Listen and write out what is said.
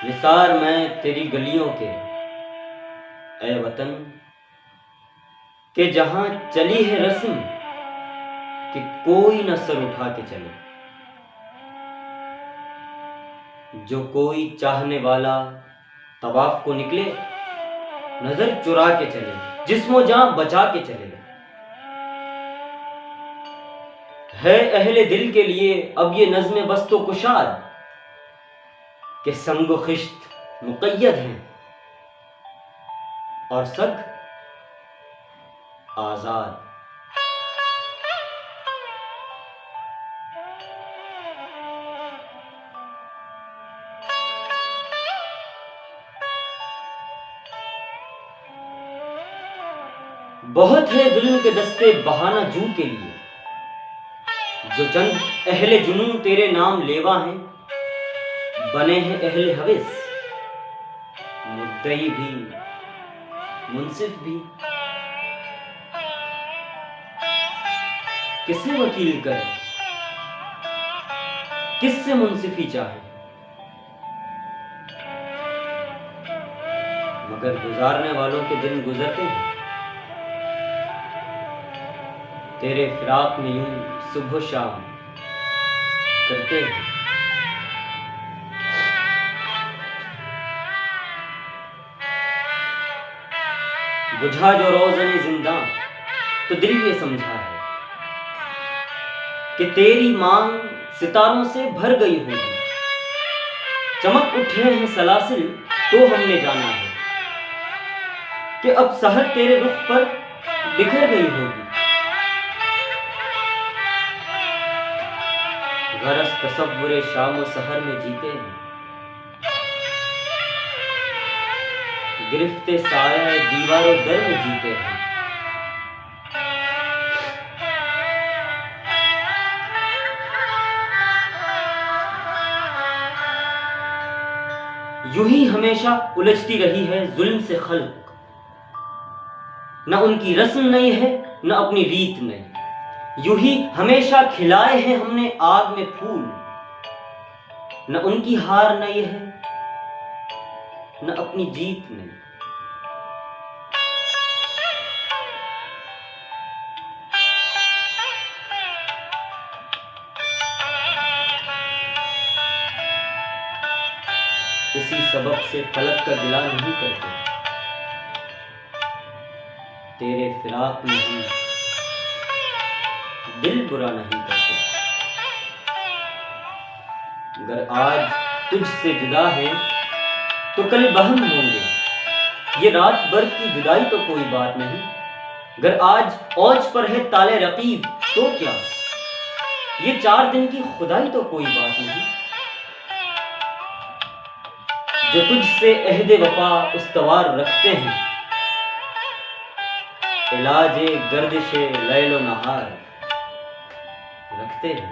निसार मैं तेरी गलियों के, ए वतन, के जहां चली है रस्म कि कोई न सर उठा के चले। जो कोई चाहने वाला तवाफ को निकले, नजर चुरा के चले, जिस्मो जान बचा के चले। है अहले दिल के लिए अब ये नज़्म बस तो कुशाद कि संगो खिश्त मुक़य्यद हैं और सग आज़ाद। बहुत है जुल्म के दस्ते बहाना जू के लिए, जो चंद अहले जुनून तेरे नाम लेवा हैं, बने हैं अहले हविस, मुद्दई भी मुंसिफ भी। किसे वकील करे, किससे मुंसिफी चाहे, मगर गुजारने वालों के दिन गुजरते हैं तेरे फिराक में यूं सुबह शाम करते हैं। बुझा जो रोज़ने जिंदा तो दिल ये समझा है कि तेरी मांग सितारों से भर गई होगी। चमक उठे हैं सलासिल तो हमने जाना है कि अब सहर तेरे रुख पर बिखर गई होगी। गरज तसव्वुरे शाम सहर में जीते हैं, गिरफ्ते साया दीवारों दर में जीते हैं। यूं ही हमेशा उलझती रही है जुल्म से खल्क, न उनकी रस्म नई है न अपनी रीत नई। यूं ही हमेशा खिलाए हैं हमने आग में फूल, न उनकी हार नई है न अपनी जीत नई। इसी सबब से फलक का गिला नहीं करते, तेरे फिराक में ही दिल बुरा नहीं करते। अगर आज तुझसे जुदा है तो कल बहम होंगे, ये रात भर की जुदाई तो कोई बात नहीं। अगर आज औज पर है ताले रकीब तो क्या, ये 4 दिन की खुदाई तो कोई बात नहीं। जो तुझसे अहदे वफा उस्तवार रखते हैं, इलाजे गर्दिशे लैलो नहार रखते हैं।